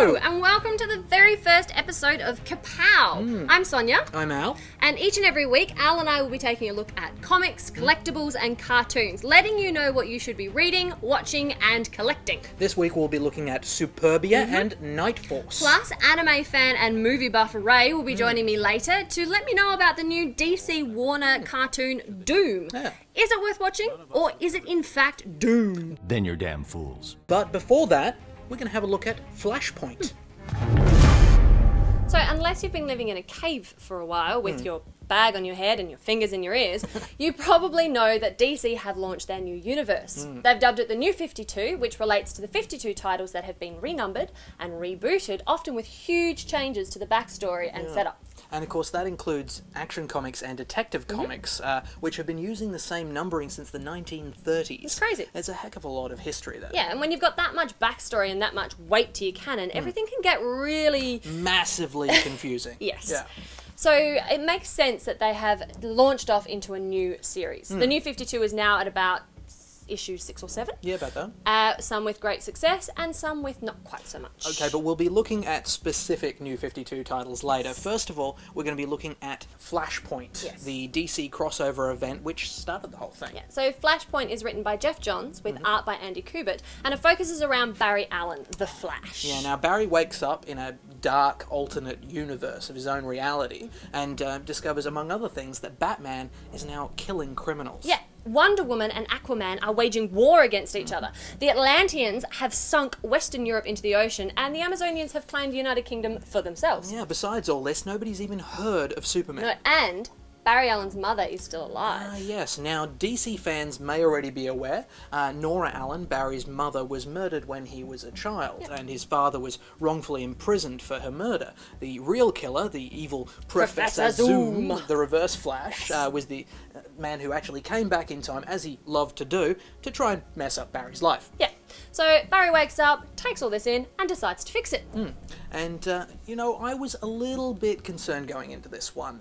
Hello, and welcome to the very first episode of Kapow. I'm Sonya. I'm Al. And each and every week, Al and I will be taking a look at comics, collectibles, and cartoons, letting you know what you should be reading, watching, and collecting. This week we'll be looking at Supurbia and Night Force. Plus, anime fan and movie buff Ray will be joining me later to let me know about the new DC Warner cartoon Doom. Yeah. Is it worth watching, or is it in fact doomed? Then you're damn fools. But before that, we're going to have a look at Flashpoint. So unless you've been living in a cave for a while with your bag on your head and your fingers in your ears, you probably know that DC have launched their new universe. They've dubbed it the New 52, which relates to the 52 titles that have been renumbered and rebooted, often with huge changes to the backstory and setup. And of course that includes Action Comics and Detective Comics, which have been using the same numbering since the 1930s. It's crazy. There's a heck of a lot of history there. Yeah, and when you've got that much backstory and that much weight to your canon, everything can get really... Massively confusing. Yes. Yeah. So it makes sense that they have launched off into a new series. The New 52 is now at about issue 6 or 7. Yeah, about that. Some with great success and some with not quite so much. Okay, but we'll be looking at specific New 52 titles later. First of all, we're going to be looking at Flashpoint, the DC crossover event which started the whole thing. Yeah, so Flashpoint is written by Jeff Johns with art by Andy Kubert, and it focuses around Barry Allen, the Flash. Yeah, now Barry wakes up in a dark alternate universe of his own reality and discovers, among other things, that Batman is now killing criminals. Yeah. Wonder Woman and Aquaman are waging war against each other. The Atlanteans have sunk Western Europe into the ocean, and the Amazonians have claimed the United Kingdom for themselves. Yeah, besides all this, nobody's even heard of Superman. No, and Barry Allen's mother is still alive. Ah, yes. Now, DC fans may already be aware, Nora Allen, Barry's mother, was murdered when he was a child, and his father was wrongfully imprisoned for her murder. The real killer, the evil Professor Zoom, the Reverse Flash, was the man who actually came back in time, as he loved to do, to try and mess up Barry's life. Yeah. So Barry wakes up, takes all this in, and decides to fix it. And, you know, I was a little bit concerned going into this one.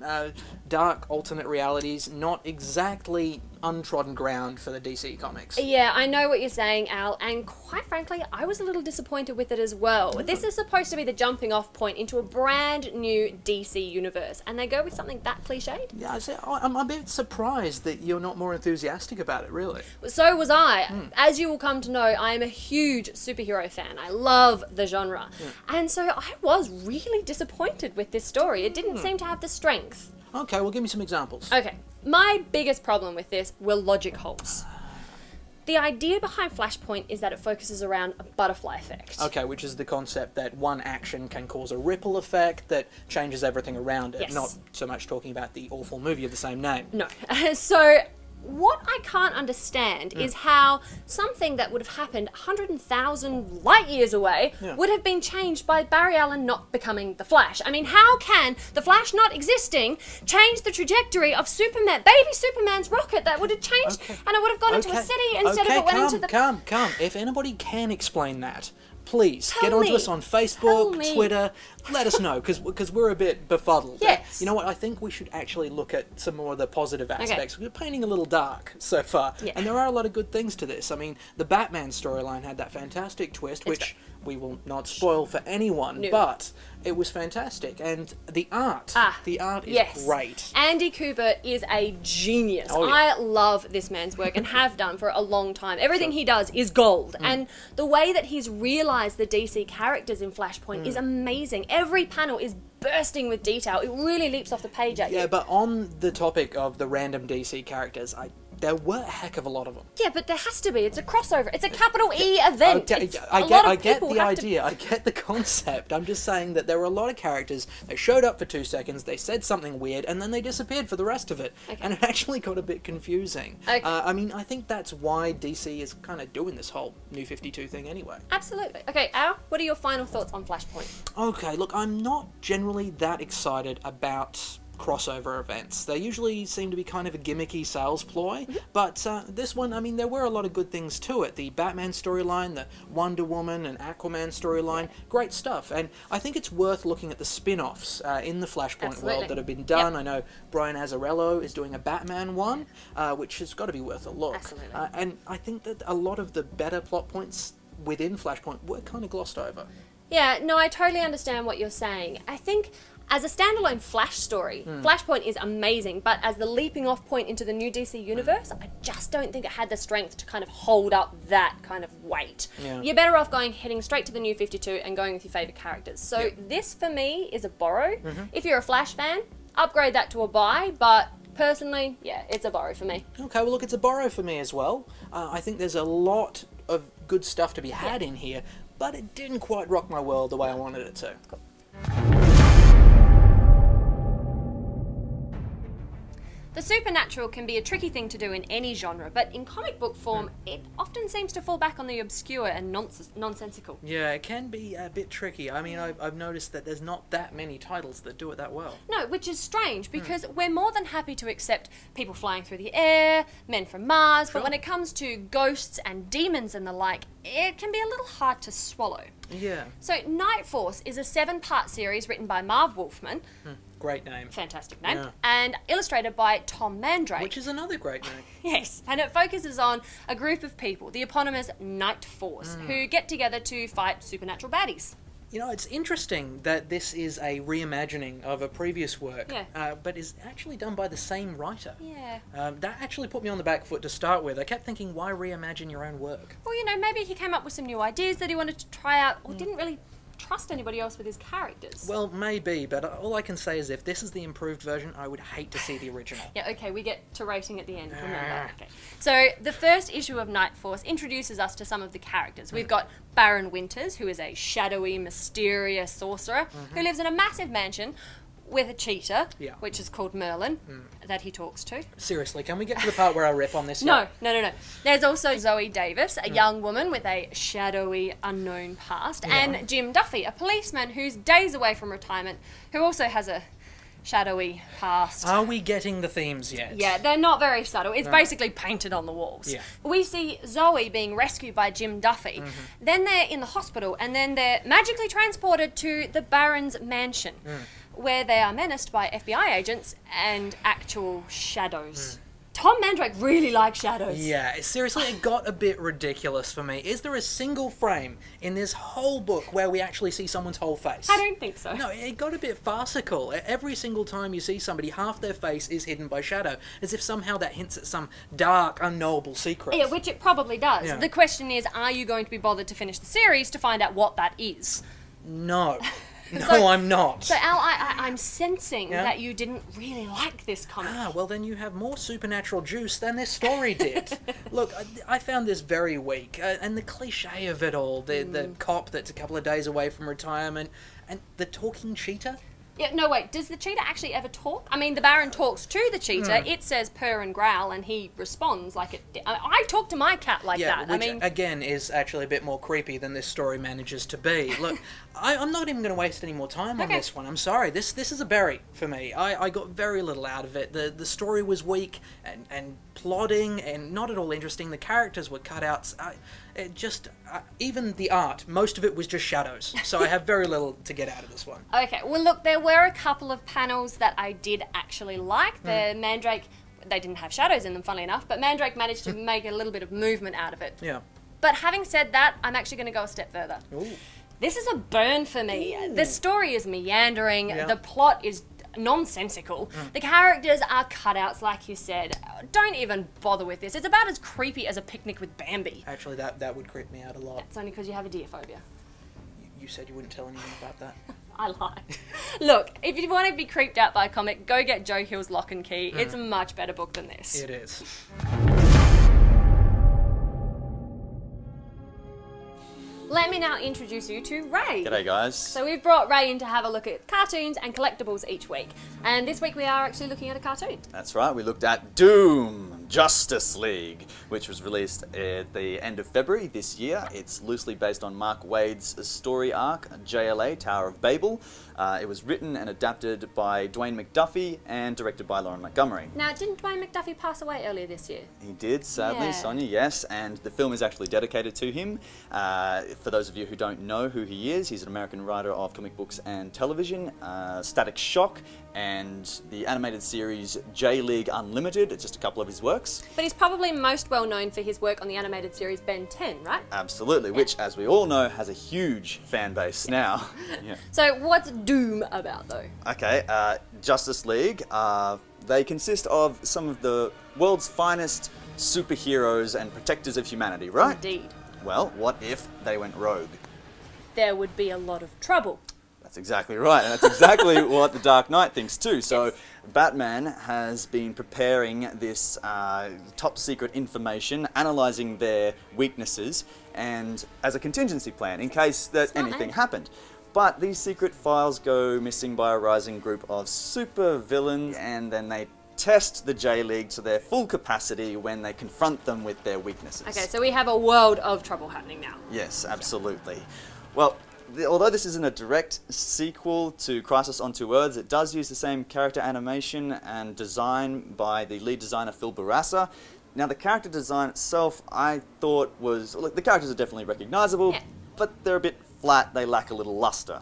Dark alternate realities, not exactly untrodden ground for the DC comics. Yeah, I know what you're saying, Al, and quite frankly, I was a little disappointed with it as well. This is supposed to be the jumping off point into a brand new DC universe, and they go with something that cliched? Yeah, I'm a bit surprised that you're not more enthusiastic about it, really. So was I. As you will come to know, I am a huge superhero fan. I love the genre. And so I was really disappointed with this story. It didn't seem to have the strength. Okay, well, give me some examples. Okay, my biggest problem with this were logic holes. The idea behind Flashpoint is that it focuses around a butterfly effect. Okay, which is the concept that one action can cause a ripple effect that changes everything around it. Yes. Not so much talking about the awful movie of the same name. No. So what I can't understand is how something that would have happened 100,000 light years away would have been changed by Barry Allen not becoming the Flash. I mean, how can the Flash not existing change the trajectory of Superman, baby Superman's rocket that would have changed and it would have gone into a city instead of it went into the... Come. If anybody can explain that, please Tell get onto me. us on Tell Facebook, me. Twitter. Let us know, because we're a bit befuddled. Yes. You know what? I think we should actually look at some more of the positive aspects. We're painting a little dark so far, and there are a lot of good things to this. I mean, the Batman storyline had that fantastic twist, which we will not spoil for anyone, but it was fantastic. And the art is great. Andy Kubert is a genius. Oh, yeah. I love this man's work and have done for a long time. Everything he does is gold. And the way that he's realised the DC characters in Flashpoint is amazing. Every panel is bursting with detail. It really leaps off the page at you. Yeah, but on the topic of the random DC characters, there were a heck of a lot of them. Yeah, but there has to be. It's a crossover. It's a capital E event. I get the idea. I get the concept. I'm just saying that there were a lot of characters. They showed up for 2 seconds, they said something weird, and then they disappeared for the rest of it. And it actually got a bit confusing. I mean, I think that's why DC is kind of doing this whole New 52 thing anyway. Absolutely. Okay, Al, what are your final thoughts on Flashpoint? Okay, look, I'm not generally that excited about crossover events. They usually seem to be kind of a gimmicky sales ploy, but this one, I mean, there were a lot of good things to it. The Batman storyline, the Wonder Woman and Aquaman storyline, great stuff. And I think it's worth looking at the spin-offs in the Flashpoint world that have been done. I know Brian Azzarello is doing a Batman one, which has got to be worth a look. And I think that a lot of the better plot points within Flashpoint were kind of glossed over. Yeah, no, I totally understand what you're saying. I think as a standalone Flash story, Flashpoint is amazing, but as the leaping off point into the new DC universe, I just don't think it had the strength to kind of hold up that kind of weight. Yeah. You're better off heading straight to the new 52 and going with your favourite characters. So this, for me, is a borrow. If you're a Flash fan, upgrade that to a buy, but personally, yeah, it's a borrow for me. Okay, well look, it's a borrow for me as well. I think there's a lot of good stuff to be had in here, but it didn't quite rock my world the way I wanted it to. Cool. The supernatural can be a tricky thing to do in any genre, but in comic book form, it often seems to fall back on the obscure and nonsensical. Yeah, it can be a bit tricky. I mean, I've noticed that there's not that many titles that do it that well. No, which is strange, because we're more than happy to accept people flying through the air, men from Mars, but when it comes to ghosts and demons and the like, it can be a little hard to swallow. Yeah. So Night Force is a 7-part series written by Marv Wolfman. Great name. Fantastic name. And illustrated by Tom Mandrake. Which is another great name. Yes, and it focuses on a group of people, the eponymous Night Force, who get together to fight supernatural baddies. You know, it's interesting that this is a reimagining of a previous work, but is actually done by the same writer. Yeah. That actually put me on the back foot to start with. I kept thinking, why reimagine your own work? Well, you know, maybe he came up with some new ideas that he wanted to try out, or didn't really trust anybody else with his characters. Well, maybe, but all I can say is if this is the improved version, I would hate to see the original. Yeah, okay, we get to rating at the end, remember. Okay. So, the first issue of Night Force introduces us to some of the characters. We've got Baron Winters, who is a shadowy, mysterious sorcerer who lives in a massive mansion with a cheetah, which is called Merlin, that he talks to. Seriously, can we get to the part where I rip on this? No. There's also Zoe Davis, a young woman with a shadowy, unknown past, and Jim Duffy, a policeman who's days away from retirement, who also has a shadowy past. Are we getting the themes yet? Yeah, they're not very subtle. It's basically painted on the walls. Yeah. We see Zoe being rescued by Jim Duffy. Then they're in the hospital, and then they're magically transported to the Baron's mansion, where they are menaced by FBI agents and actual shadows. Tom Mandrake really likes shadows. Yeah, seriously, it got a bit ridiculous for me. Is there a single frame in this whole book where we actually see someone's whole face? I don't think so. No, it got a bit farcical. Every single time you see somebody, half their face is hidden by shadow, as if somehow that hints at some dark, unknowable secret. Yeah, which it probably does. Yeah. The question is, are you going to be bothered to finish the series to find out what that is? No. No, So- I'm not. So, Al, I'm sensing that you didn't really like this comic. Ah, well then you have more supernatural juice than this story did. Look, I found this very weak, and the cliche of it all, the cop that's a couple of days away from retirement, and the talking cheetah. Yeah, no, wait, does the cheetah actually ever talk? I mean, the Baron talks to the cheetah, it says purr and growl, and he responds like it... I talk to my cat like that. Which, I mean... again, is actually a bit more creepy than this story manages to be. Look, I'm not even going to waste any more time on this one. I'm sorry. This is a bury for me. I got very little out of it. The story was weak and plodding and not at all interesting. The characters were cutouts. Even the art, most of it was just shadows. So I have very little to get out of this one. Okay, well, look, there were a couple of panels that I did actually like. The Mandrake... They didn't have shadows in them, funnily enough, but Mandrake managed to make a little bit of movement out of it. Yeah. But having said that, I'm actually going to go a step further. Ooh. This is a burn for me. Ooh. The story is meandering, the plot is nonsensical, the characters are cutouts, like you said. Don't even bother with this. It's about as creepy as a picnic with Bambi. Actually, that would creep me out a lot. It's only because you have a deer phobia. You said you wouldn't tell anyone about that. I lied. Look, if you want to be creeped out by a comic, go get Joe Hill's Lock and Key. It's a much better book than this. It is. Let me now introduce you to Ray. G'day guys. So we've brought Ray in to have a look at cartoons and collectibles each week. And this week we are actually looking at a cartoon. That's right, we looked at Doom Justice League, which was released at the end of February this year. It's loosely based on Mark Waid's story arc, JLA, Tower of Babel. It was written and adapted by Dwayne McDuffie and directed by Lauren Montgomery. Now, didn't Dwayne McDuffie pass away earlier this year? He did, sadly, Yeah. Sonya, yes, and the film is actually dedicated to him. for those of you who don't know who he is, he's an American writer of comic books and television, Static Shock, and the animated series J-League Unlimited, just a couple of his works. But he's probably most well known for his work on the animated series Ben 10, right? Absolutely, which, as we all know, has a huge fan base now. Yeah. So what's Doom about, though? Okay, Justice League, they consist of some of the world's finest superheroes and protectors of humanity, right? Indeed. Well, what if they went rogue? There would be a lot of trouble. That's exactly right, and that's exactly what the Dark Knight thinks too. So, yes. Batman has been preparing this top secret information, analysing their weaknesses, and as a contingency plan in case that anything happened. But these secret files go missing by a rising group of super villains, and then they test the J-League to their full capacity when they confront them with their weaknesses. Okay, so we have a world of trouble happening now. Yes, absolutely. Well, although this isn't a direct sequel to Crisis on Two Earths, it does use the same character animation and design by the lead designer Phil Bourassa. Now, the character design itself, I thought was... Look, the characters are definitely recognisable, but they're a bit flat, they lack a little luster.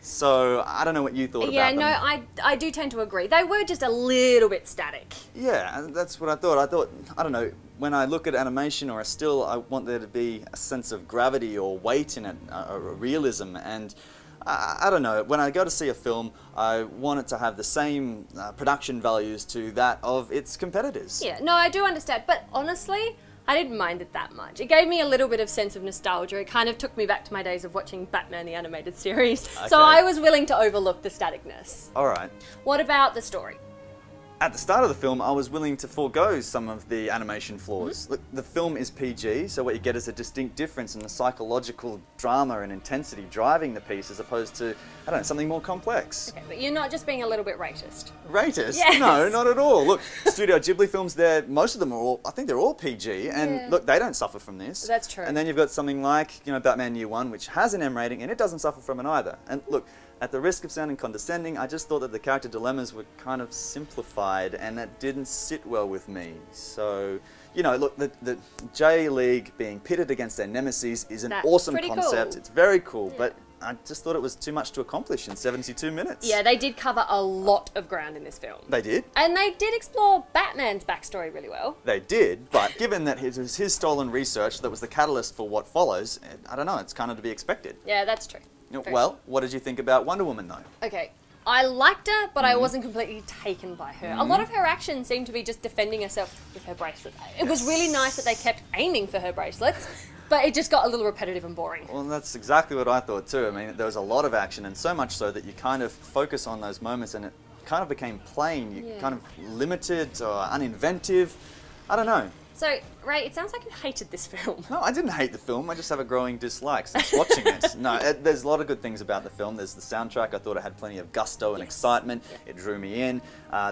So, I don't know what you thought about them. Yeah, no, I do tend to agree. They were just a little bit static. Yeah, that's what I thought. I don't know, when I look at animation or a still, I want there to be a sense of gravity or weight in it, a realism, and I don't know, when I go to see a film, I want it to have the same production values to that of its competitors. Yeah, no, I do understand, but honestly, I didn't mind it that much. It gave me a little bit of sense of nostalgia. It kind of took me back to my days of watching Batman the Animated Series. Okay. So I was willing to overlook the staticness. Alright. What about the story? At the start of the film, I was willing to forego some of the animation flaws. Look, the film is PG, so what you get is a distinct difference in the psychological drama and intensity driving the piece as opposed to, I don't know, something more complex. Okay, but you're not just being a little bit racist. Racist? Yes. No, not at all. Look, Studio Ghibli films, most of them are all, I think they're all PG, and look, they don't suffer from this. That's true. And then you've got something like, Batman Year One, which has an M rating, and it doesn't suffer from it either. And look, at the risk of sounding condescending, I just thought that the character dilemmas were kind of simplified and that didn't sit well with me. So, look, the J-League being pitted against their nemesis is an awesome concept. Cool. It's very cool, but I just thought it was too much to accomplish in 72 minutes. Yeah, they did cover a lot of ground in this film. They did. And they did explore Batman's backstory really well. They did, but given that it was his stolen research that was the catalyst for what follows, I don't know, it's kind of to be expected. Yeah, that's true. Well, what did you think about Wonder Woman, though? Okay, I liked her, but I wasn't completely taken by her. A lot of her actions seemed to be just defending herself with her bracelet. It was really nice that they kept aiming for her bracelets, but it just got a little repetitive and boring. Well, that's exactly what I thought, too. I mean, there was a lot of action, and so much so that you kind of focus on those moments, and it kind of became plain. You kind of limited or uninventive. I don't know. So, Ray, it sounds like you hated this film. No, I didn't hate the film. I just have a growing dislike since watching it. No, there's a lot of good things about the film. There's the soundtrack. I thought it had plenty of gusto and excitement. It drew me in.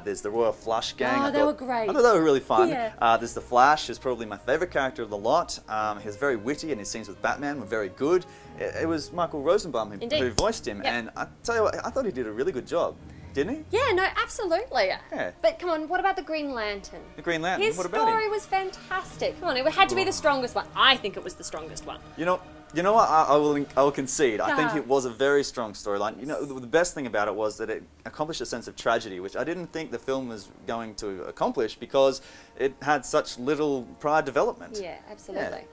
There's the Royal Flush Gang. Oh, they were great. I thought they were really fun. Yeah. There's the Flash, who's probably my favourite character of the lot. He's very witty, and his scenes with Batman were very good. It was Michael Rosenbaum who voiced him, and I tell you what, I thought he did a really good job. Didn't he? Yeah, no, absolutely. Yeah. But come on, what about the Green Lantern? The Green Lantern? His what about him? story was fantastic. Come on, it had to be the strongest one. I think it was the strongest one. You know what? I will concede. I think it was a very strong storyline. The best thing about it was that it accomplished a sense of tragedy, which I didn't think the film was going to accomplish because it had such little prior development. Yeah, absolutely. Yeah.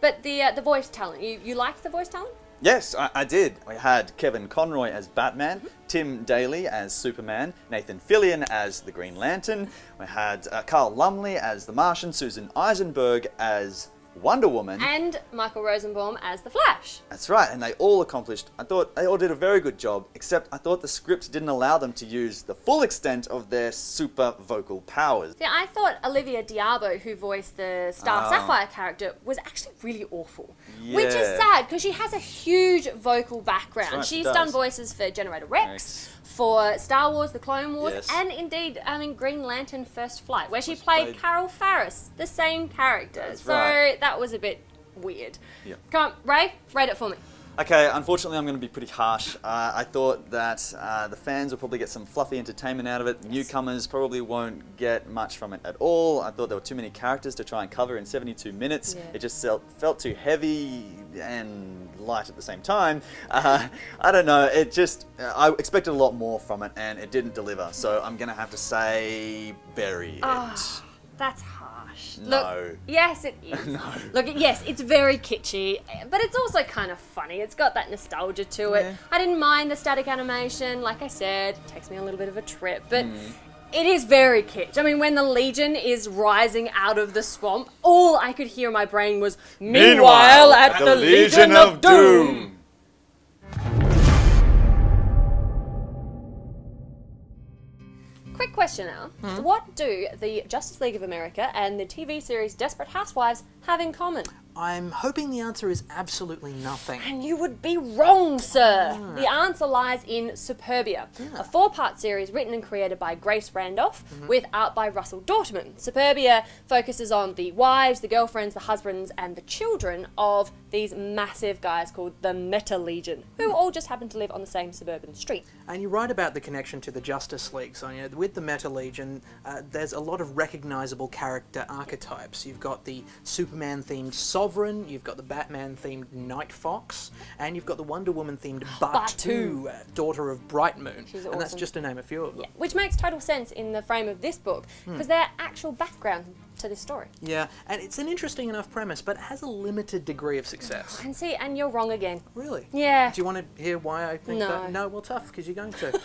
But the voice talent, you liked the voice talent? Yes, I did. We had Kevin Conroy as Batman, Tim Daly as Superman, Nathan Fillion as the Green Lantern. We had Carl Lumley as the Martian, Susan Eisenberg as Wonder Woman. And Michael Rosenbaum as the Flash. That's right, and they all accomplished, I thought they all did a very good job, except I thought the script didn't allow them to use the full extent of their super vocal powers. Yeah, I thought Olivia d'Abo, who voiced the Star Sapphire character, was actually really awful. Yeah. Which is sad, because she has a huge vocal background. Right, She's done voices for Generator Rex, for Star Wars, The Clone Wars, and indeed, Green Lantern First Flight, where she played Carol Farris, the same character. That's right. That was a bit weird. Yep. Come on, Ray, rate it for me. Okay, unfortunately I'm going to be pretty harsh. I thought that the fans will probably get some fluffy entertainment out of it. Newcomers probably won't get much from it at all. I thought there were too many characters to try and cover in 72 minutes. Yeah. It just felt too heavy and light at the same time. I don't know, it just, I expected a lot more from it and it didn't deliver. So I'm going to have to say bury it. Oh, that's harsh. No. Look, yes, it is. No. Look, yes, it's very kitschy, but it's also kind of funny. It's got that nostalgia to it. Yeah. I didn't mind the static animation. Like I said, it takes me a little bit of a trip, but it is very kitsch. I mean, when the Legion is rising out of the swamp, all I could hear in my brain was, "Meanwhile at the Legion of Doom." Quick question now. What do the Justice League of America and the TV series Desperate Housewives have in common? I'm hoping the answer is absolutely nothing. And you would be wrong, sir. The answer lies in Supurbia, a 4-part series written and created by Grace Randolph with art by Russell Dortman. Supurbia focuses on the wives, the girlfriends, the husbands, and the children of these massive guys called the Meta Legion, who all just happen to live on the same suburban street. And you write about the connection to the Justice League, Sonya. With the Meta Legion, there's a lot of recognisable character archetypes. You've got the Superman-themed Sovereign, you've got the Batman-themed Night Fox, and you've got the Wonder Woman-themed Batu, daughter of Bright Moon. She's and awesome. that's just to name a few of them. Yeah, which makes total sense in the frame of this book, because they're actual background to this story. Yeah, and it's an interesting enough premise, but it has a limited degree of success. And see, and you're wrong again. Really? Yeah. Do you want to hear why I think No. that? No, well, tough, because you're going to.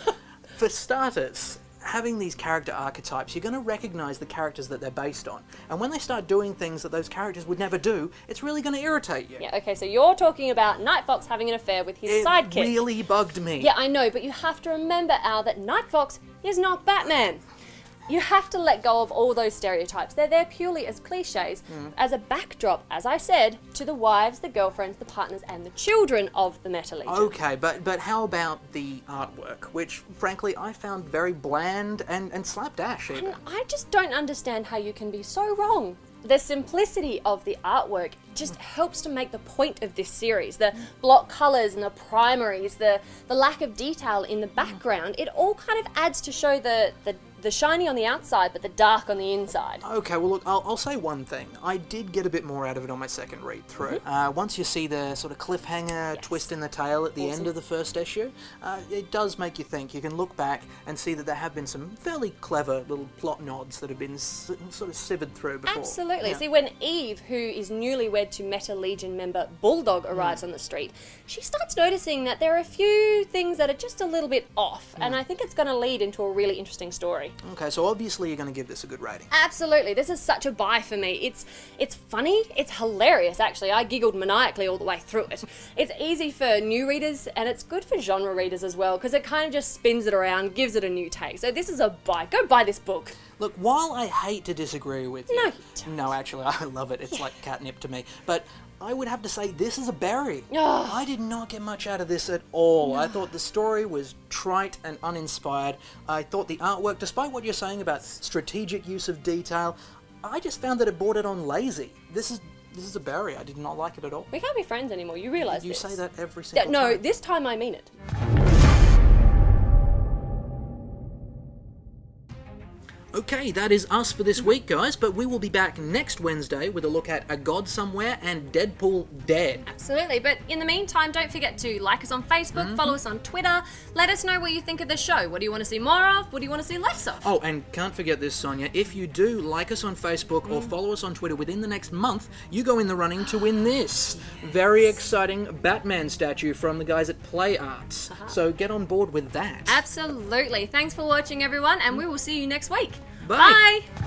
For starters, having these character archetypes, you're going to recognise the characters that they're based on. And when they start doing things that those characters would never do, it's really going to irritate you. Yeah, okay, so you're talking about Night Fox having an affair with his sidekick. It really bugged me. Yeah, I know, but you have to remember, Al, that Night Fox is not Batman. You have to let go of all those stereotypes. They're there purely as cliches, as a backdrop, as I said, to the wives, the girlfriends, the partners, and the children of the Meta Legion. Okay, but how about the artwork, which, frankly, I found very bland and slapdash even. And I just don't understand how you can be so wrong. The simplicity of the artwork just helps to make the point of this series. The block colours and the primaries, the lack of detail in the background, it all kind of adds to show the shiny on the outside, but the dark on the inside. Okay, well look, I'll say one thing. I did get a bit more out of it on my second read through. Once you see the sort of cliffhanger twist in the tail at the end of the first issue, it does make you think. You can look back and see that there have been some fairly clever little plot nods that have been sort of sifted through before. Absolutely. Yeah. See, when Eve, who is newlywed to Meta Legion member Bulldog, arrives on the street, she starts noticing that there are a few things that are just a little bit off, and I think it's going to lead into a really interesting story. Okay, so obviously you're going to give this a good rating. Absolutely. This is such a buy for me. It's funny. It's hilarious, actually. I giggled maniacally all the way through it. It's easy for new readers, and it's good for genre readers as well, because it kind of just spins it around, gives it a new take. So this is a buy. Go buy this book. Look, while I hate to disagree with you... No, you don't. No, actually, I love it. It's like catnip to me. But I would have to say this is a bury. Oh. I did not get much out of this at all. No. I thought the story was trite and uninspired. I thought the artwork, despite what you're saying about strategic use of detail, I just found that it bordered on lazy. This is a bury. I did not like it at all. We can't be friends anymore. You realise You this. say that every single time. No, this time I mean it. Okay, that is us for this week, guys, but we will be back next Wednesday with a look at A God Somewhere and Deadpool Dead. Absolutely, but in the meantime, don't forget to like us on Facebook, follow us on Twitter, let us know what you think of the show. What do you want to see more of? What do you want to see less of? Oh, and can't forget this, Sonya, if you do like us on Facebook or follow us on Twitter within the next month, you go in the running to win this very exciting Batman statue from the guys at Play Arts. So get on board with that. Absolutely. Thanks for watching, everyone, and we will see you next week. Bye. Bye.